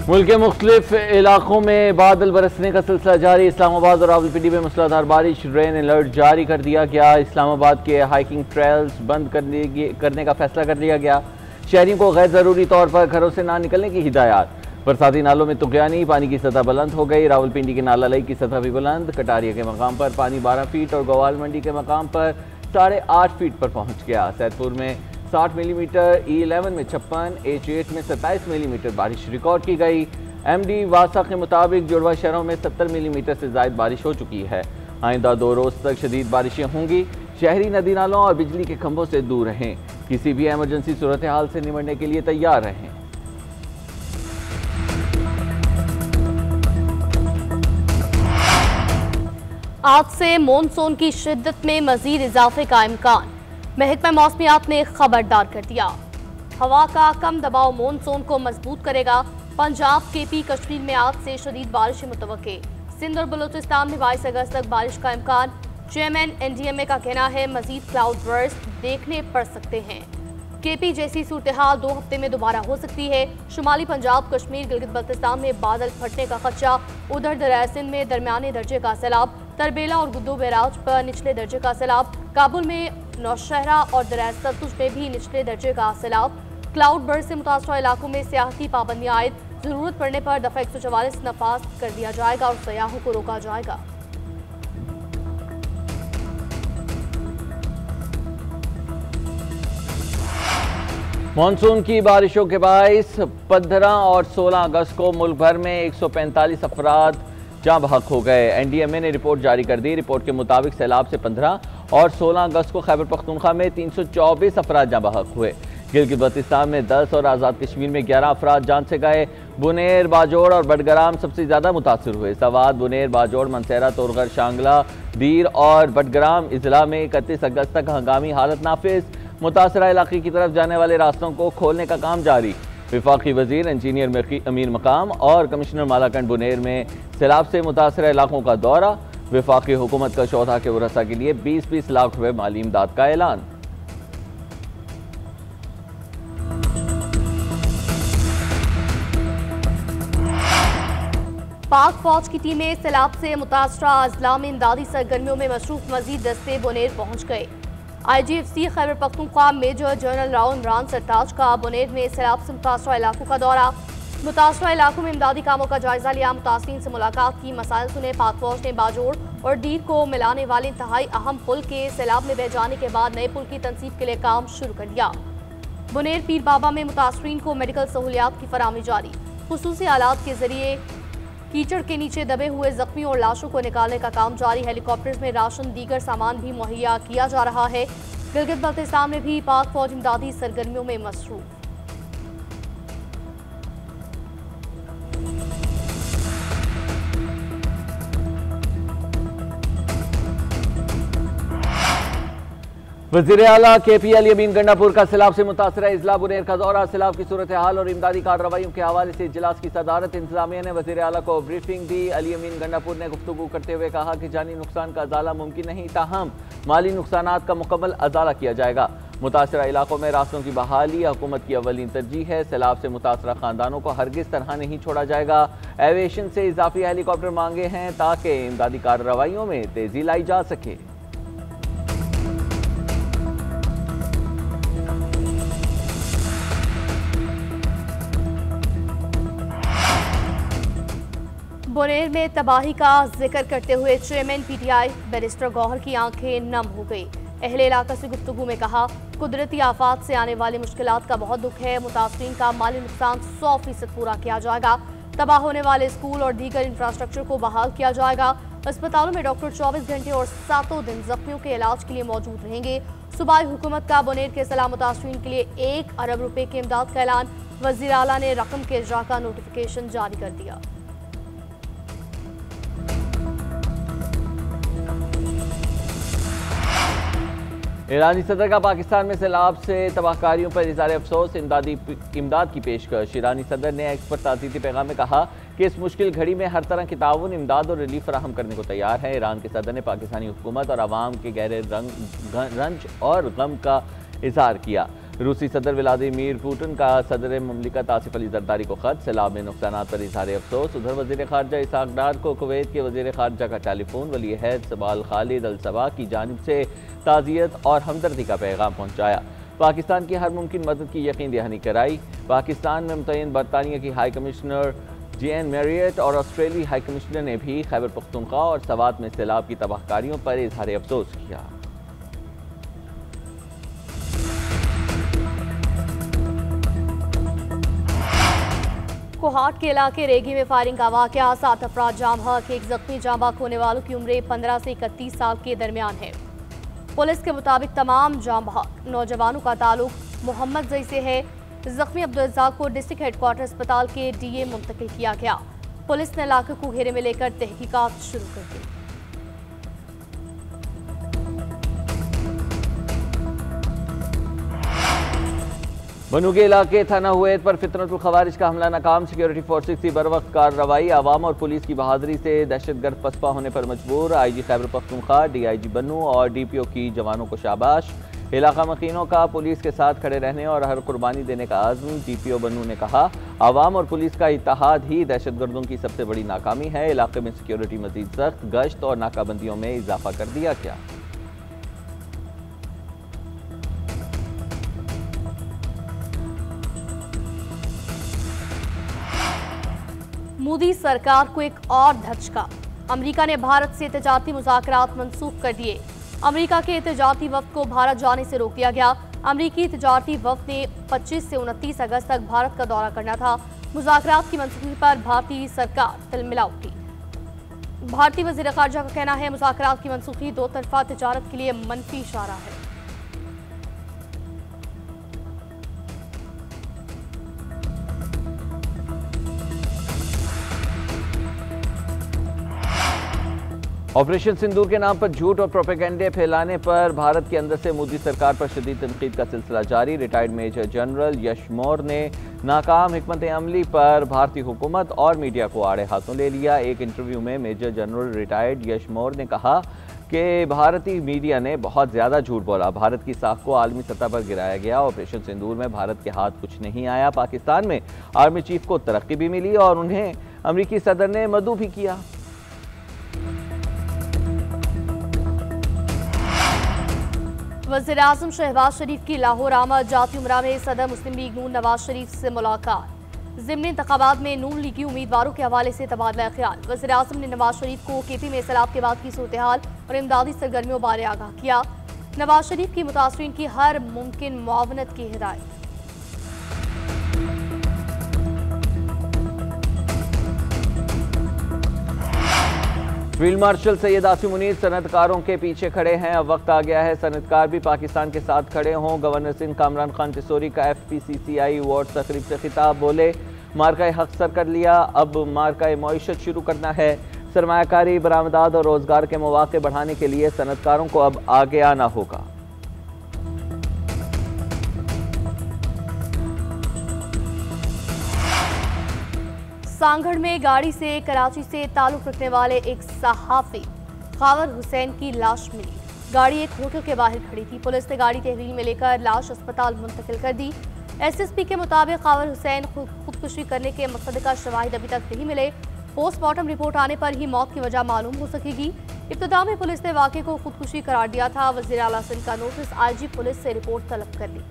मुल्क के मुख्तलिफ इलाकों में बादल बरसने का सिलसिला जारी। इस्लामाबाद और रावलपिंडी में मूसलाधार बारिश, रेन अलर्ट जारी कर दिया गया। इस्लामाबाद के हाइकिंग ट्रेल्स बंद करने का फैसला कर लिया गया। शहरियों को गैर ज़रूरी तौर पर घरों से ना निकलने की हिदायत। बरसाती नालों में तुगयानी, पानी की सतह बुलंद हो गई। रावलपिंडी के नाला लई की सतह भी बुलंद। कटारिया के मकाम पर पानी 12 फीट और गोवाल मंडी के मकाम पर 8.5 फीट पर पहुँच गया। सैदपुर में 60 मिलीमीटर, E11 में 56, H8 में 27 मिलीमीटर बारिश रिकॉर्ड की गई। MD वासा के मुताबिक जुड़वा शहरों में 70 मिलीमीटर से ज़ायद बारिश हो चुकी है। आइंदा 2 रोज़ तक शदीद बारिशें होंगी। शहरी नदी नालों और बिजली के खंभों से दूर रहें। किसी भी एमरजेंसी सूरत हाल से निपटने के लिए तैयार रहें। आज से मॉनसून की शिद्दत में मजीद इजाफे का इम्कान। महकमा मौसमियात ने खबरदार कर दिया। हवा का कम दबाव मॉनसून को मजबूत करेगा। पंजाब, KP, कश्मीर में आज से शदीद बारिश मुतवक्के। सिंध और बलूचिस्तान में 22 अगस्त तक बारिश का इम्कान। चेयरमैन NDMA का कहना है मजीद क्लाउड बर्स्ट देखने पड़ सकते हैं। KP जैसी सूरत हाल 2 हफ्ते में दोबारा हो सकती है। शुमाली पंजाब, कश्मीर, गिलगित बल्तिस्तान में बादल फटने का खदशा। उधर दरिया सिंध में दरमियाने दर्जे का सैलाब। तरबेला और गुद्दू बैराज पर निचले दर्जे का सैलाब। काबुल में नौशहरा और दरिया सतलुज में भी निचले दर्जे का सैलाब। क्लाउड बर्स्ट से मुतासरा इलाकों में सियाहती पाबंदियां आयद। जरूरत पड़ने पर दफा 144 नफाज कर दिया जाएगा और सयाहों को रोका जाएगा। मानसून की बारिशों के बाइस 15 और 16 अगस्त को मुल्क भर में 145 अफराद जाँ बहक हो गए। NDMA ने रिपोर्ट जारी कर दी। रिपोर्ट के मुताबिक सैलाब से 15 और 16 अगस्त को खैबर पख्तूनख्वा में 324 अफराद जाँ बहक हुए। गिलगित बल्तिस्तान में 10 और आज़ाद कश्मीर में 11 अफराद जान से गए। बुनेर, बाजोड़ और बडगराम सबसे ज़्यादा मुतासर हुए। सवाद, बुनेर, बाजोड़, मनसेरा, तोरगर, शांगला, दीर और बडगराम इजला में 31 अगस्त तक हंगामी हालत नाफिज। मुतासरा इलाके की तरफ जाने वाले रास्तों को खोलने का काम जारी। विफाकी वजीर इंजीनियर अमीर मकाम और कमिश्नर मालाकंड बुनेर में सैलाब से मुतासरा इलाकों का दौरा। विफाकी हुकूमत का शोधा के वरसा के लिए 20-20 लाख रुपए माली इमदाद का ऐलान। पाक फौज की टीमें सैलाब से मुतासरा अजला में इमदादी सरगर्मियों में मसरूफ। मजीद दस्ते बुनेर पहुंच गए। IGFC Khyber Pakhtunkhwa major general Rao Imran Sartaj का बुनेर में सैलाब से मुतासरा इलाकों का दौरा। मुतासरा इलाकों में इमदादी कामों का जायजा लिया। मुतासरीन से मुलाकात की, मसाइल सुने। पाक फौज ने बाजोड़ और दीर को मिलाने वाले इंतहाई अहम पुल के सैलाब में बह जाने के बाद नए पुल की तनसीब के लिए काम शुरू कर दिया। बुनेर पीर बाबा में मुतासरीन को मेडिकल सहूलियात की फराहमी जारी। खुसूसी आलात के जरिए कीचड़ के नीचे दबे हुए जख्मियों और लाशों को निकालने का काम जारी। हेलीकॉप्टर्स में राशन, दीगर सामान भी मुहैया किया जा रहा है। गिलगित बल्तिस्तान में भी पाक फौज इमदादी सरगर्मियों में मसरूफ। वज़ीर आला KP अली अमीन गंडापुर का सैलाब से मुतासरा इजला बुनेर का दौरा। सैलाब की सूरत हाल और इमदादी कार्रवाइयों के हवाले से इजलास की सदारत इंतजामिया ने वज़ीर आला को ब्रीफिंग दी। अली अमीन गंडापुर ने गुफ्तगू करते हुए कहा कि जानी नुकसान का अजाला मुमकिन नहीं, ताहम माली नुकसानात का मुकम्मल अजाला किया जाएगा। मुतासरा इलाकों में रास्तों की बहाली हुकूमत की अव्वलीन तरजीह है। सैलाब से मुतासरा खानदानों को हरगिज तनहा नहीं छोड़ा जाएगा। एविएशन से इजाफी हेलीकॉप्टर मांगे हैं ताकि इमदादी कार्रवाइयों में तेजी लाई जा सके। बुनेर में तबाही का जिक्र करते हुए चेयरमैन PTI बैरिस्टर गौहर की आंखें नम हो गई। अहले इलाका से गुफ्तगू में कहा, कुदरती आफात से आने वाली मुश्किलात का बहुत दुख है। मुतासरीन का माली नुकसान 100% पूरा किया जाएगा। तबाह होने वाले स्कूल और दीगर इंफ्रास्ट्रक्चर को बहाल किया जाएगा। अस्पतालों में डॉक्टर 24 घंटे और 7 दिन जख्मियों के इलाज के लिए मौजूद रहेंगे। सूबाई हुकूमत का बुनेर के सलाह मुतासरीन के लिए 1 अरब रुपए की इमदाद का ऐलान। वज़ीर आला ने रकम के इजरा का नोटिफिकेशन जारी कर दिया। ईरानी सदर का पाकिस्तान में सैलाब से तबाहकारियों पर इज़हार अफसोस। इमदाद की पेशकश। ईरानी सदर ने एक्स पर ताज़ीती पैगाम में कहा कि इस मुश्किल घड़ी में हर तरह की ताउन, इमदाद और रिलीफ फराहम करने को तैयार है। ईरान के सदर ने पाकिस्तानी हुकूमत और आवाम के गहरे रंज और गम का इजहार किया। रूसी सदर व्लादिमीर पुतिन का सदर मुमलिकत आसिफ अली जरदारी को खत, सैलाब में नुकसानात पर इजहार अफसोस। उधर वजीर खारजा इसहाक डार को कुवैत के वजीर खारजा का टेलीफोन, वली अहद सबाल खालिद अल सबा की जानिब से ताज़ियत और हमदर्दी का पैगाम पहुँचाया। पाकिस्तान की हर मुमकिन मदद की यकीन दहानी कराई। पाकिस्तान में मुतयन बरतानिया की हाई कमिश्नर जेएन मैरियट और ऑस्ट्रेलियाई हाई कमिश्नर ने भी खैबर पख्तूनख्वा और सवात में सैलाब की तबाहकारियों पर इजहार अफसोस किया। कोहाट के इलाके रेगी में फायरिंग का वाकया, 7 अफराद जाम हक, एक जख्मी जाम बहक होने वालों की उम्र 15 से 31 साल के दरमियान है। पुलिस के मुताबिक तमाम जाम बहक नौजवानों का ताल्लुक मोहम्मद जई से है। जख्मी अब्दुल रज़्ज़ाक को डिस्ट्रिक्ट हेडक्वार्टर अस्पताल के डीए मुंतकिल किया गया। पुलिस ने इलाके को घेरे में लेकर तहकीकात शुरू कर दी। बनू के इलाके थाना हुएत पर फितरतुल खवारिज का हमला नाकाम, सिक्योरिटी फोर्सेस की बर वक्त कार्रवाई, आवाम और पुलिस की बहादुरी से दहशतगर्द पसपा होने पर मजबूर। आईजी खैबर पख्तूनख्वा, डीआईजी बनू और डीपीओ की जवानों को शाबाश। इलाका मकीनों का पुलिस के साथ खड़े रहने और हर कुर्बानी देने का आज़म। डीपीओ बनू ने कहा, आवाम और पुलिस का इत्तेहाद ही दहशतगर्दों की सबसे बड़ी नाकामी है। इलाके में सिक्योरिटी मजीद सख्त, गश्त और नाकाबंदियों में इजाफा कर दिया गया। मोदी सरकार को एक और धचका, अमेरिका ने भारत से तजारती मुज़ाकरात मंसूख कर दिए। अमेरिका के तजारती वफ्द को भारत जाने से रोक दिया गया। अमेरिकी तजारती वफ्द ने 25 से 29 अगस्त तक भारत का दौरा करना था। मुज़ाकरात की मंसूखी पर भारतीय सरकार तिलमिला उठी। भारतीय वज़ीर ख़ारजा का कहना है, मुज़ाकरात की मंसूखी दो तरफा तजारत के लिए मनफी इशारा है। ऑपरेशन सिंदूर के नाम पर झूठ और प्रोपेगेंडे फैलाने पर भारत के अंदर से मोदी सरकार पर शदीद तनकीद का सिलसिला जारी। रिटायर्ड मेजर जनरल यश मौर्य ने नाकाम हिकमत अमली पर भारतीय हुकूमत और मीडिया को आड़े हाथों ले लिया। एक इंटरव्यू में मेजर जनरल रिटायर्ड यश मौर्य ने कहा कि भारतीय मीडिया ने बहुत ज़्यादा झूठ बोला, भारत की साख को आलमी सतह पर गिराया गया। ऑपरेशन सिंदूर में भारत के हाथ कुछ नहीं आया। पाकिस्तान में आर्मी चीफ को तरक्की भी मिली और उन्हें अमरीकी सदर ने मदऊ भी किया। वज़ीर आज़म शहबाज शरीफ की लाहौर आमद, जाती उमरा में सदर मुस्लिम लीग नून नवाज शरीफ से मुलाकात। ज़िमनी इंतखाबात में नून लीगी उम्मीदवारों के हवाले से तबादला ख्याल। वज़ीर आज़म ने नवाज शरीफ को केपी में सैलाब के बाद की सूरत हाल और इमदादी सरगर्मियों बारे आगाह किया। नवाज शरीफ की मुतासरीन की हर मुमकिन मुआवनत की हिदायत। फील्ड मार्शल सैयद आसिम मुनीर सनतकारों के पीछे खड़े हैं। अब वक्त आ गया है सनतकार भी पाकिस्तान के साथ खड़े हों। गवर्नर सिंध कामरान खान तिसोरी का FPCCI अवार्ड तकरीब से खिताब, बोले मार्का हक सर कर लिया, अब मार्का मईशत शुरू करना है। सरमायाकारी, बरामदात और रोजगार के मौके बढ़ाने के लिए सनतकारों को अब आगे आना होगा। सांगड़ में गाड़ी से कराची से ताल्लुक रखने वाले एक सहाफी खावर हुसैन की लाश मिली। गाड़ी एक होटल के बाहर खड़ी थी। पुलिस ने गाड़ी तहवील में लेकर लाश अस्पताल मुंतकिल कर दी। SSP के मुताबिक खावर हुसैन खुदकुशी करने के मुसद्दका शवाहिद अभी तक नहीं मिले। पोस्टमार्टम रिपोर्ट आने पर ही मौत की वजह मालूम हो सकेगी। इब्तिदा में पुलिस ने वाक़े को खुदकुशी करार दिया था। वज़ीर आला सिंध का नोटिस, IG पुलिस से रिपोर्ट तलब कर ली।